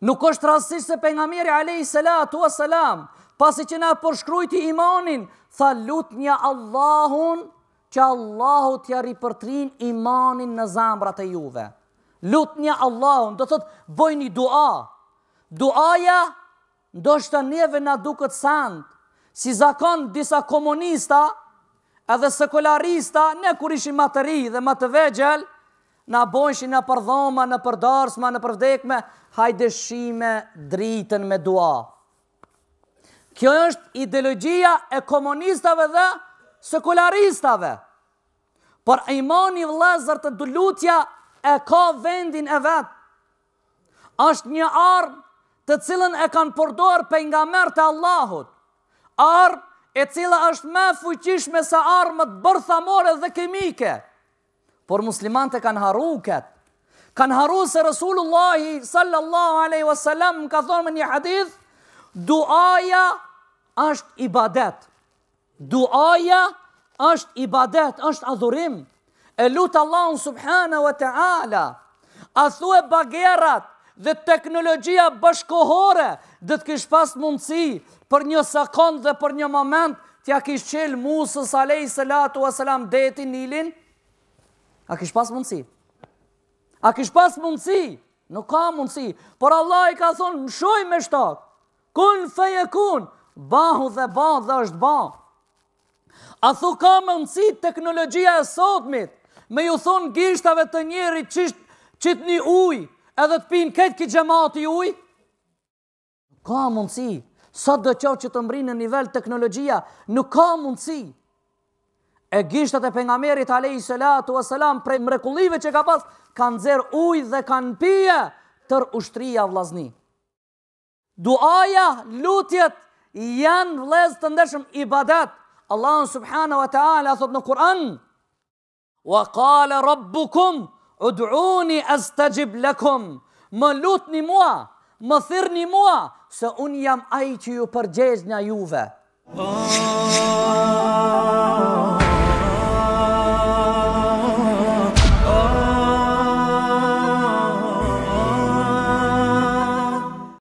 Nuk është rastësisht se pejgamberi alayhi salatu wassalam, pasi që na përshkrujti imanin, tha lutnja Allahun që Allahu t'ja ripërtrin imanin në zemrat e juve. Lutnja Allahun, do thot bojni dua. Duaja ndoshta neve na duket sant, si zakon disa komunista edhe sekularista, ne kur ishim më të ri dhe më të vegjël, na bojshin në përdhoma, në përdarsma, në përvdekme, hajde shime dritën me dua. Kjo është ideologjia e komunistave dhe sekularistave. Por imani vëllezër të lutja e ka vendin e vet. Është një armë të cilën e kanë përdorur pejgamberët e Allahut. Armë e cila është më fuqishme se armët bërthamore dhe kimike. Por muslimanët e kanë harru këtë. Kanë harru se Rasulullahi sallallahu alaihi wasallam ka thonë në një hadith, duaja është ibadet. Duaja është ibadet, është adhurim. E lutë Allahun subhanahu wa ta'ala. A thue bagerat dhe teknologjia bashkohore dhe të kish pas mundësi për një sekond dhe për një moment t'ja kish qel Musës alayhi salatu wasalam detin Nilin? A kish pas mundësi? A kish pas mundësi? Nuk ka mundësi. Por Allah i ka thonë, mshoj me shtak. Kun fejekun. Bahu dhe ban dhe është ban. A thu ka mundësi teknologjia e sotmit me ju thonë gishtave të njeri qit një uj edhe të pinë këtë ki gjemati uj? Ka mundësi. Sot do qo që të mbrinë në nivel teknologjia, nuk ka mundësi. E gishtat e pejgamberit alayhi salatu wassalam prej mrekullive që ka pas, kanë nxerr ujë dhe kanë pije tër ushtria vllazni. Duaja, lutjet janë vëllezër të ndershëm ibadat. Allah subhanahu wa ta'ala thot në Kur'an: "Wa qala rabbukum ud'uni astajib lakum." Më lutni mua, më thirrni mua, se unë jam ai që ju përgjegjna juve.